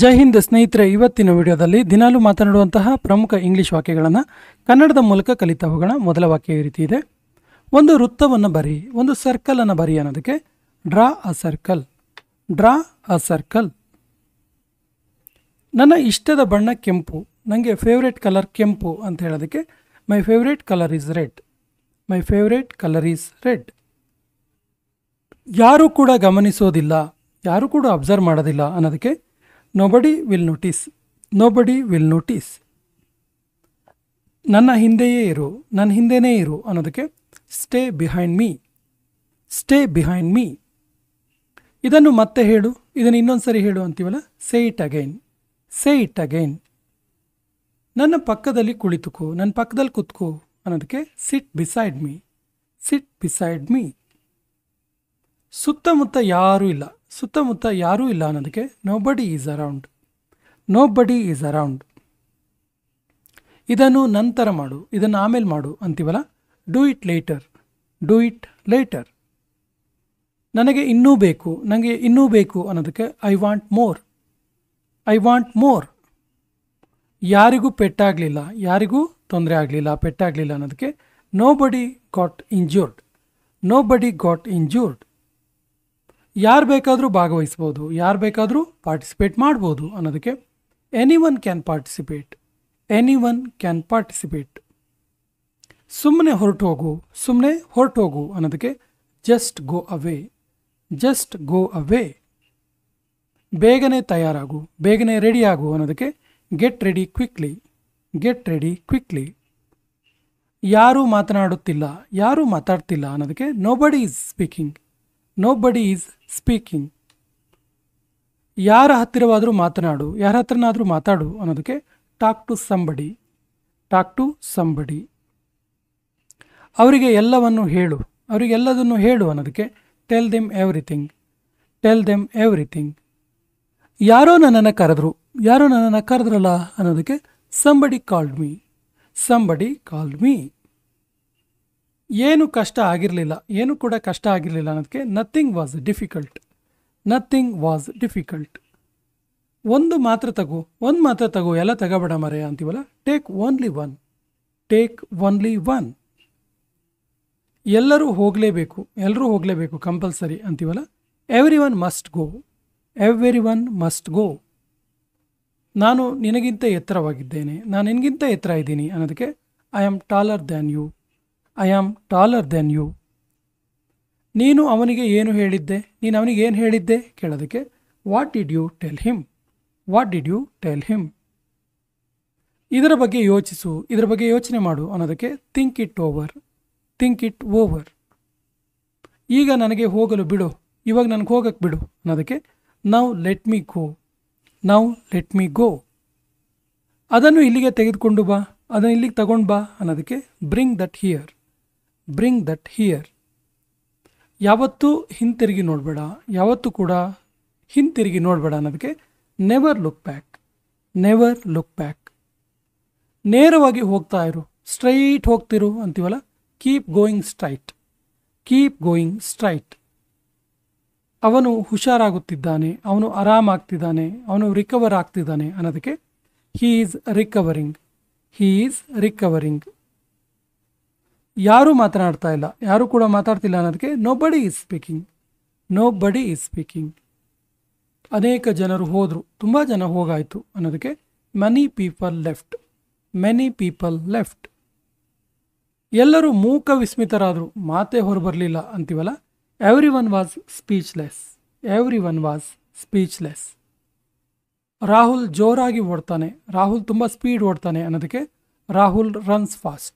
ಜೈ ಹಿಂದ್ ಸ್ನೇಹಿತರೆ, ಇವತ್ತಿನ ವಿಡಿಯೋದಲ್ಲಿ ದಿನಾಲು ಮಾತನಾಡುವಂತಹ ಪ್ರಮುಖ ಇಂಗ್ಲಿಷ್ ವಾಕ್ಯಗಳನ್ನು ಕನ್ನಡದ ಮೂಲಕ ಕಲಿತಾ ಹೋಗೋಣ. ಮೊದಲ ವಾಕ್ಯ ಈ ರೀತಿ ಇದೆ: ಒಂದು ವೃತ್ತವನ್ನು ಬರಿ, ಒಂದು ಸರ್ಕಲ್ ಅನ್ನು ಬರಿ ಅನ್ನೋದಕ್ಕೆ draw a circle. Draw a circle. ನನ್ನ ಇಷ್ಟದ ಬಣ್ಣ ಕೆಂಪು, ನನಗೆ ಫೇವ್ರೇಟ್ ಕಲರ್ ಕೆಂಪು ಅಂತ ಹೇಳೋದಕ್ಕೆ my favourite colour is red. My favourite colour is red. ಯಾರೂ ಕೂಡ ಗಮನಿಸೋದಿಲ್ಲ, ಯಾರೂ ಕೂಡ ಅಬ್ಸರ್ವ್ ಮಾಡೋದಿಲ್ಲ ಅನ್ನೋದಕ್ಕೆ nobody will notice. Nobody will notice. ನನ್ನ ಹಿಂದೆಯೇ ಇರು, ನನ್ನ ಹಿಂದೆಯೇ ಇರು ಅನ್ನೋದಕ್ಕೆ stay behind me. Stay behind me. ಇದನ್ನು ಮತ್ತೆ ಹೇಳು, ಇದನ್ನು ಇನ್ನೊಂದು ಸರಿ ಹೇಳು ಅಂತೀವಲ್ಲ, say it again. Say it again. ನನ್ನ ಪಕ್ಕದಲ್ಲಿ ಕುಳಿತುಕೋ, ನನ್ನ ಪಕ್ಕದಲ್ಲಿ ಕುತ್ಕೋ ಅನ್ನೋದಕ್ಕೆ ಸಿಟ್ ಬಿಸೈಡ್ ಮೀ. ಸಿಟ್ ಬಿಸೈಡ್ ಮೀ. ಸುತ್ತಮುತ್ತ ಯಾರೂ ಇಲ್ಲ, ಸುತ್ತಮುತ್ತ ಯಾರೂ ಇಲ್ಲ ಅನ್ನೋದಕ್ಕೆ nobody is around. Nobody is around. ಇದನ್ನು ನಂತರ ಮಾಡು, ಇದನ್ನು ಆಮೇಲೆ ಮಾಡು ಅಂತೀವಲ್ಲ, do it later. Do it later. ನನಗೆ ಇನ್ನೂ ಬೇಕು, ನನಗೆ ಇನ್ನೂ ಬೇಕು ಅನ್ನೋದಕ್ಕೆ I want more. I want more. ಯಾರಿಗೂ ಪೆಟ್ಟಾಗಲಿಲ್ಲ, ಯಾರಿಗೂ ತೊಂದರೆ ಆಗಲಿಲ್ಲ, ಪೆಟ್ಟಾಗಲಿಲ್ಲ ಅನ್ನೋದಕ್ಕೆ nobody got injured. Nobody got injured. ಯಾರು ಬೇಕಾದರೂ ಭಾಗವಹಿಸ್ಬೋದು, ಯಾರು ಬೇಕಾದರೂ ಪಾರ್ಟಿಸಿಪೇಟ್ ಮಾಡ್ಬೋದು ಅನ್ನೋದಕ್ಕೆ any one can participate. Any one can participate. ಸುಮ್ಮನೆ ಹೊರಟು ಹೋಗು, ಸುಮ್ಮನೆ ಹೊರಟು ಹೋಗು ಅನ್ನೋದಕ್ಕೆ ಜಸ್ಟ್ ಗೋ ಅವೇ. ಜಸ್ಟ್ ಗೋ ಅವೇ. ಬೇಗನೆ ತಯಾರಾಗು, ಬೇಗನೆ ರೆಡಿ ಆಗು ಅನ್ನೋದಕ್ಕೆ get ready quickly. Get ready quickly. ಯಾರೂ ಮಾತನಾಡುತ್ತಿಲ್ಲ, ಯಾರೂ ಮಾತಾಡ್ತಿಲ್ಲ ಅನ್ನೋದಕ್ಕೆ nobody is speaking. Nobody is speaking. ಯಾರ ಹತ್ತಿರವಾದರೂ ಮಾತನಾಡು, ಯಾರ ಹತ್ರನಾದರೂ ಮಾತಾಡು ಅನ್ನೋದಕ್ಕೆ talk to somebody. Talk to somebody. ಅವರಿಗೆ ಎಲ್ಲವನ್ನು ಹೇಳು, ಅವರಿಗೆಲ್ಲದನ್ನು ಹೇಳು ಅನ್ನೋದಕ್ಕೆ tell them everything. Tell them everything. ಯಾರೋ ನನ್ನನ್ನು ಕರೆದ್ರು, ಯಾರೋ ನನ್ನನ್ನು ಕರೆದ್ರಲ್ಲ ಅನ್ನೋದಕ್ಕೆ somebody called me. Somebody called me. ಏನು ಕಷ್ಟ ಆಗಿರಲಿಲ್ಲ, ಏನು ಕೂಡ ಕಷ್ಟ ಆಗಿರಲಿಲ್ಲ ಅನ್ನೋದಕ್ಕೆ nothing was difficult. Nothing was difficult. ಒಂದು ಮಾತ್ರ ತಗೋ, ಒಂದು ಮಾತ್ರ ತಗೋ, ಎಲ್ಲ ತಗೋಬೇಡ ಮರೆ ಅಂತೀವಲ್ಲ, take only one. Take only one. ಎಲ್ಲರೂ ಹೋಗಲೇಬೇಕು, ಎಲ್ಲರೂ ಹೋಗಲೇಬೇಕು, ಕಂಪಲ್ಸರಿ ಅಂತೀವಲ್ಲ, every one must go. Every one must go. ನಾನು ನಿನಗಿಂತ ಎತ್ತರವಾಗಿದ್ದೇನೆ, ನಾನು ನಿನಗಿಂತ ಎತ್ತರ ಇದ್ದೀನಿ ಅನ್ನೋದಕ್ಕೆ I am taller than you. I am taller than you. ನೀನು ಅವನಿಗೆ ಏನು ಹೇಳಿದ್ದೆ, ನೀನು ಅವನಿಗೆ ಏನು ಹೇಳಿದ್ದೆ ಕೇಳೋದಕ್ಕೆ what did you tell him. What did you tell him. ಇದರ ಬಗ್ಗೆ ಯೋಚಿಸು, ಇದರ ಬಗ್ಗೆ ಯೋಚನೆ ಮಾಡು ಅನ್ನೋದಕ್ಕೆ think it over. Think it over. ಈಗ ನನಗೆ ಹೋಗಲು ಬಿಡು, ಇವಾಗ ನನಗೆ ಹೋಗಕ್ಕೆ ಬಿಡು ಅನ್ನೋದಕ್ಕೆ ನೌ ಲೆಟ್ ಮೀ ಗೋ. ನೌ ಲೆಟ್ ಮೀ ಗೋ. ಅದನ್ನು ಇಲ್ಲಿಗೆ ತೆಗೆದುಕೊಂಡು ಬಾ, ಅದನ್ನು ಇಲ್ಲಿಗೆ ತಗೊಂಡು ಬಾ ಅನ್ನೋದಕ್ಕೆ bring that here. Bring that here. ಯಾವತ್ತೂ ಹಿಂತಿರುಗಿ ನೋಡಬೇಡ, ಯಾವತ್ತೂ ಕೂಡ ಹಿಂತಿರುಗಿ ನೋಡಬೇಡ ಅನ್ನೋದಕ್ಕೆ never look back. Never look back. ನೇರವಾಗಿ ಹೋಗ್ತಾ ಇರು, ಸ್ಟ್ರೈಟ್ ಹೋಗ್ತಿರು ಅಂತೀವಲ್ಲ, keep going straight. Keep going straight. ಅವನು ಹುಷಾರಾಗುತ್ತಿದ್ದಾನೆ, ಅವನು ಆರಾಮಾಗ್ತಿದ್ದಾನೆ, ಅವನು ರಿಕವರ್ ಆಗ್ತಿದ್ದಾನೆ ಅನ್ನೋದಕ್ಕೆ he is recovering. He is recovering. ಯಾರೂ ಮಾತನಾಡ್ತಾ ಇಲ್ಲ, ಯಾರೂ ಕೂಡ ಮಾತಾಡ್ತಿಲ್ಲ ಅನ್ನೋದಕ್ಕೆ nobody is speaking. Nobody is speaking. ಅನೇಕ ಜನರು ಹೋದರು, ತುಂಬ ಜನ ಹೋಗಾಯಿತು ಅನ್ನೋದಕ್ಕೆ many people left. Many people left. ಎಲ್ಲರೂ ಮೂಕ ವಿಸ್ಮಿತರಾದರು, ಮಾತೇ ಹೊರಬರಲಿಲ್ಲ ಅಂತೀವಲ್ಲ, every one was speechless. Every one was speechless. Rahul ಜೋರಾಗಿ ಓಡ್ತಾನೆ, ರಾಹುಲ್ ತುಂಬ ಸ್ಪೀಡ್ ಓಡ್ತಾನೆ ಅನ್ನೋದಕ್ಕೆ ರಾಹುಲ್ ರನ್ಸ್ ಫಾಸ್ಟ್.